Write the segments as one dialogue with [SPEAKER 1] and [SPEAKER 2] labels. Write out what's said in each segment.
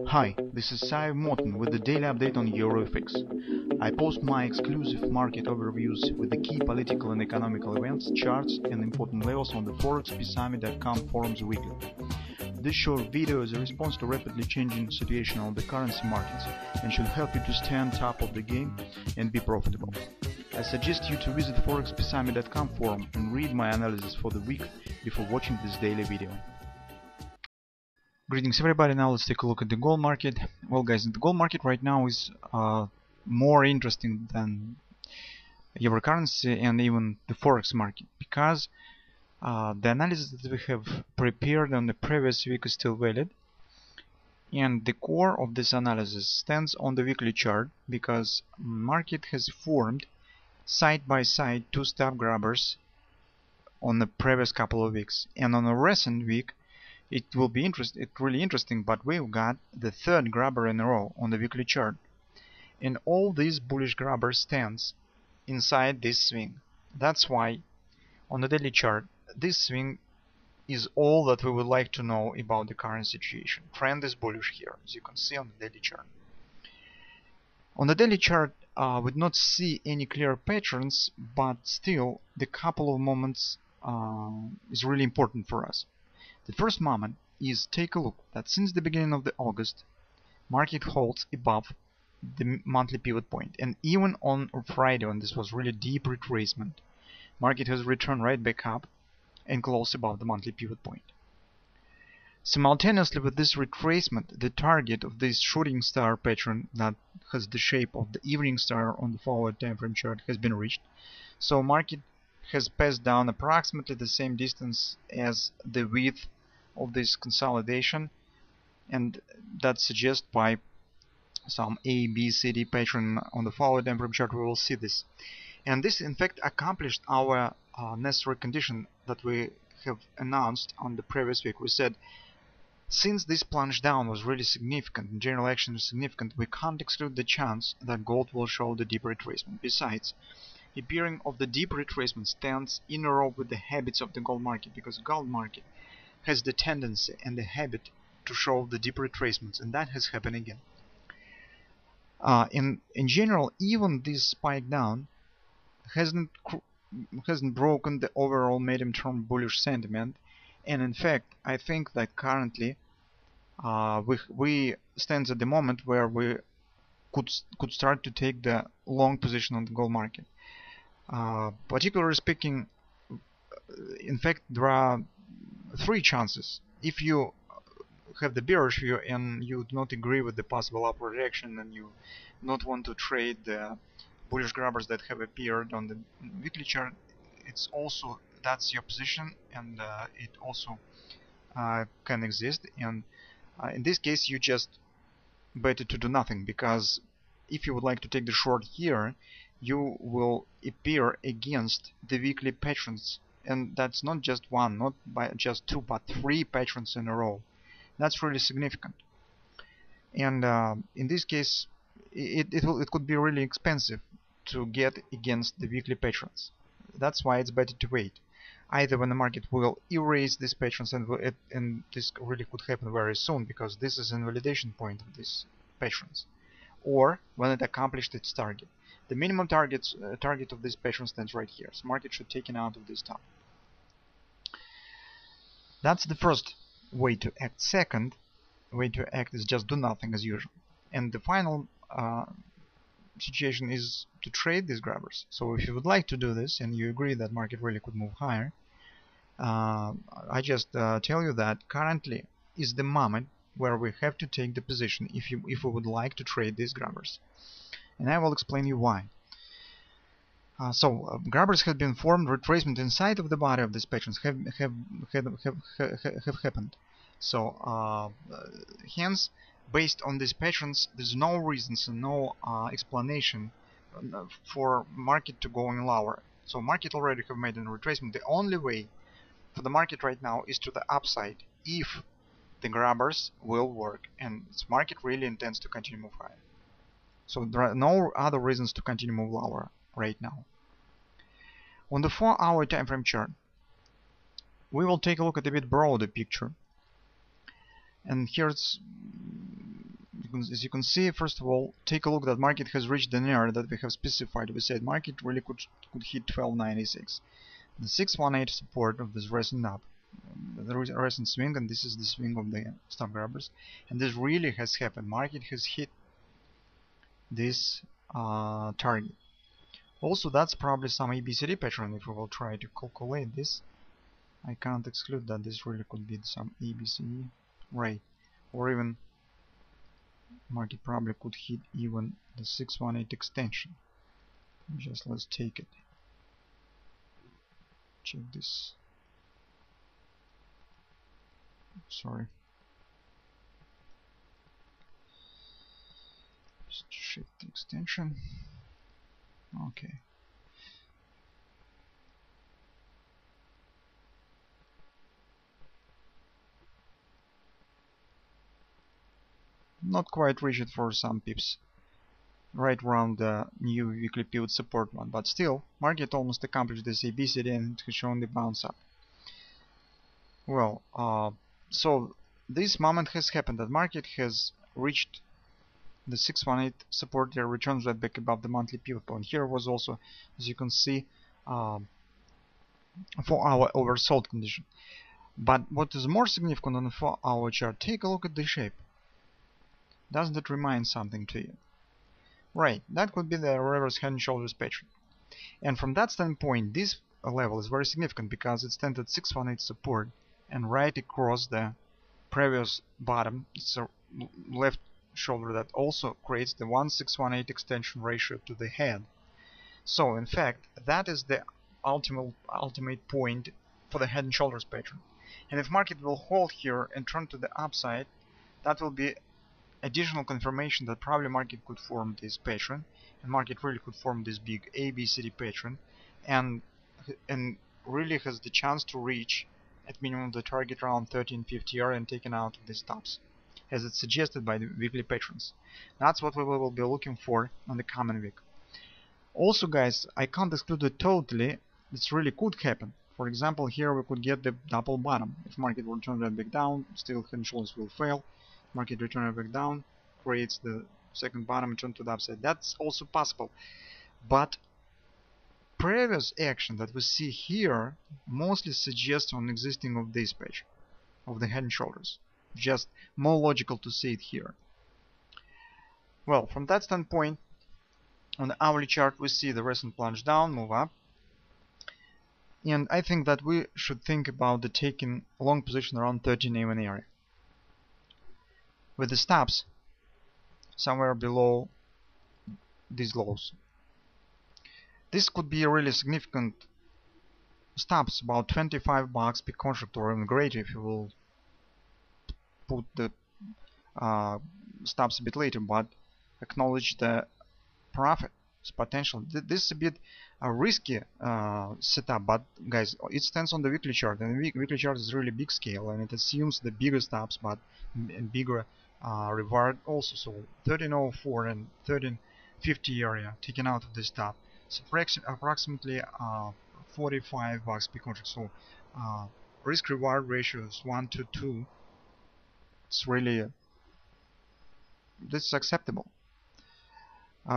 [SPEAKER 1] Hi, this is Sive Morten with the daily update on EuroFX. I post my exclusive market overviews with the key political and economical events, charts and important levels on the ForexPeaceArmy.com forums weekly. This short video is a response to rapidly changing situation on the currency markets and should help you to stay on top of the game and be profitable. I suggest you to visit ForexPeaceArmy.com forum and read my analysis for the week before watching this daily video. Greetings everybody, now let's take a look at the gold market. Well guys, the gold market right now is more interesting than euro currency and even the forex market, because the analysis that we have prepared on the previous week is still valid, and the core of this analysis stands on the weekly chart, because market has formed side by side two stop grabbers on the previous couple of weeks, and on a recent week it will be really interesting, but we've got the third grabber in a row on the weekly chart, and all these bullish grabbers stands inside this swing. That's why on the daily chart this swing is all that we would like to know about the current situation. Trend is bullish here, as you can see on the daily chart. On the daily chart we do not see any clear patterns, but still the couple of moments is really important for us. The first moment is, take a look that since the beginning of the August, market holds above the monthly pivot point, and even on Friday, when this was really deep retracement, market has returned right back up and closed above the monthly pivot point. Simultaneously with this retracement, the target of this shooting star pattern that has the shape of the evening star on the forward time frame chart has been reached. So market has passed down approximately the same distance as the width of this consolidation, and that suggests by some A, B, C, D pattern on the forward time frame chart we will see this. And this in fact accomplished our necessary condition that we have announced on the previous week. We said, since this plunge down was really significant and general action is significant, we can't exclude the chance that gold will show the deep retracement. Besides, appearing of the deep retracement stands in a row with the habits of the gold market, because gold market has the tendency and the habit to show the deep retracements, and that has happened again. In general, even this spike down hasn't broken the overall medium-term bullish sentiment, and in fact I think that currently we stand at the moment where we could start to take the long position on the gold market. Particularly speaking, in fact there are three chances. If you have the bearish view and you do not agree with the possible upward reaction and you not want to trade the bullish grabbers that have appeared on the weekly chart, that's your position, and it also can exist. And in this case you just better to do nothing, because if you would like to take the short here, you will appear against the weekly patterns, and that's not just one, not by just two, but three patterns in a row. That's really significant, and in this case it could be really expensive to get against the weekly patterns. That's why it's better to wait, either when the market will erase these patterns, and this really could happen very soon, because this is an invalidation point of these patterns, or when it accomplished its target. The minimum target of this pattern stands right here, so market should take it out of this top. That's the first way to act. Second way to act is just do nothing as usual. And the final situation is to trade these grabbers. So if you would like to do this and you agree that market really could move higher, I just tell you that currently is the moment where we have to take the position if we would like to trade these grabbers. And I will explain you why. Grabbers have been formed, retracement inside of the body of these patterns have happened. So hence, based on these patterns, there's no reasons and no explanation for market to go in lower. So market already have made a retracement. The only way for the market right now is to the upside if the grabbers will work, and this market really intends to continue move higher. So there are no other reasons to continue move lower right now. On the 4-hour time frame chart, we will take a look at a bit broader picture, and here's As you can see, first of all, take a look that market has reached an area that we have specified. We said market really could hit 1296. The 618 support of this recent up, the recent swing, and this is the swing of the stop grabbers, and this really has happened. Market has hit this target. Also, that's probably some ABCD pattern. If we will try to calculate this, I can't exclude that this really could be some ABCD, right? Or even market probably could hit even the 618 extension. Just let's take it. Check this. Sorry. Just shift the extension. Okay. Not quite reach it for some pips. Right around the new weekly pivot support one, but still, market almost accomplished this ABCD and it has shown the bounce up. Well, so this moment has happened that market has reached the 618 support there, returns right back above the monthly pivot point. Here was also, as you can see, 4 hour oversold condition. But what is more significant on the 4 hour chart, take a look at the shape. Doesn't it remind something to you? Right, that could be the reverse head and shoulders pattern. And from that standpoint, this level is very significant because it stands at 618 support and right across the previous bottom. It's a left shoulder that also creates the 1618 extension ratio to the head. So in fact, that is the ultimate point for the head and shoulders pattern. And if market will hold here and turn to the upside, that will be additional confirmation that probably market could form this pattern, and market really could form this big ABCD pattern, and really has the chance to reach at minimum the target around 1350 area and taken out of the stops, as it's suggested by the weekly patterns. That's what we will be looking for on the coming week. Also, guys, I can't exclude it totally. This really could happen. For example, here we could get the double bottom. If market will turn right back down, still head and shoulders will fail. Market return right back down, creates the second bottom and turn to the upside. That's also possible. But previous action that we see here mostly suggests on existing of this page, of the head and shoulders. Just more logical to see it here. Well, from that standpoint, on the hourly chart we see the recent plunge down, move up. And I think that we should think about the taking a long position around 13 even area, with the stops somewhere below these lows. This could be a really significant stops, about $25 per contract, or even greater if you will put the stops a bit later, but acknowledge the profit potential. This is a bit risky setup, but guys, it stands on the weekly chart, and the weekly chart is really big scale, and it assumes the bigger stops but bigger reward also. So 1304 and 1350 area taken out of this top, so approximately $45 per contract. So risk reward ratio is 1 to 2. It's really this is acceptable.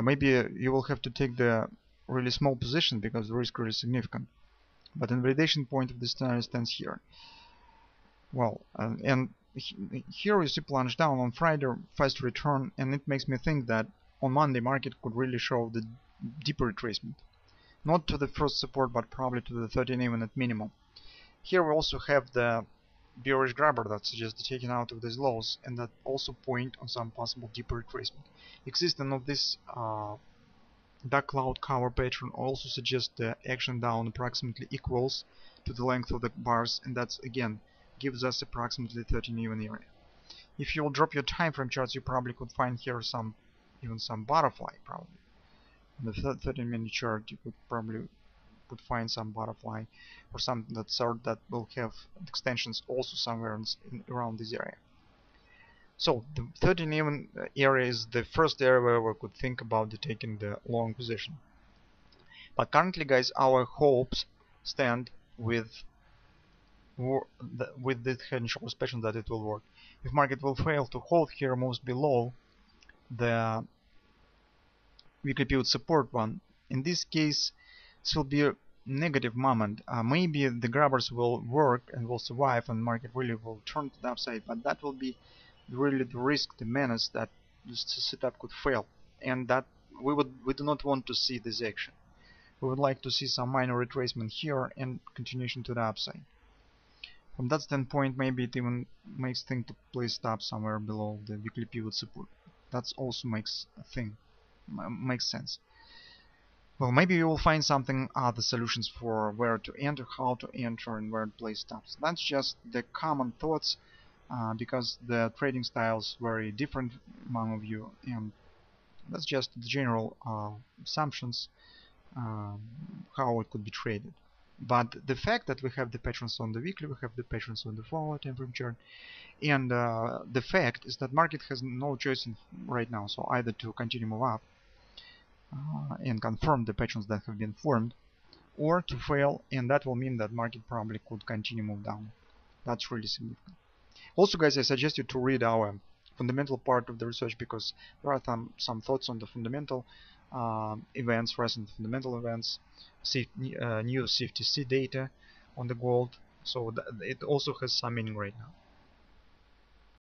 [SPEAKER 1] Maybe you will have to take the really small position because the risk is significant, but the validation point of this scenario stands here. Well, and here we see plunge down on Friday, fast return, and it makes me think that on Monday market could really show the deeper retracement, not to the first support but probably to the 13 even at minimum. Here we also have the bearish grabber that suggests the taking out of these lows, and that also point on some possible deeper retracement. Existence of this dark cloud cover pattern also suggests the action down approximately equals to the length of the bars, and that's again gives us approximately 13 even area. If you will drop your time frame charts, you probably could find here even some butterfly. Probably on the 13-minute chart you could probably find some butterfly or something that sort that will have extensions also somewhere around this area. So the 13 even area is the first area where we could think about taking the long position. But currently, guys, our hopes stand with this head and shoulders pattern that it will work. If market will fail to hold here, moves below, the weekly pivot support one. In this case, this will be a negative moment. Maybe the grabbers will work and will survive and market really will turn to the upside, but that will be really the risk, the menace that this setup could fail, and that we do not want to see this action. We would like to see some minor retracement here and continuation to the upside. From that standpoint, maybe it even makes thing to place stop somewhere below the weekly pivot support. That also makes sense. Well, maybe you will find something other solutions for where to enter, how to enter, and where to place stops. That's just the common thoughts, because the trading styles very different among of you, and that's just the general assumptions how it could be traded. But the fact that we have the patterns on the weekly, we have the patterns on the forward time frame chart, and the fact is that market has no choice right now, so either to continue move up and confirm the patterns that have been formed, or to fail, and that will mean that market probably could continue move down. That's really significant. Also, guys, I suggest you to read our fundamental part of the research, because there are some thoughts on the fundamental events, recent fundamental events, new CFTC data on the gold, so it also has some meaning right now.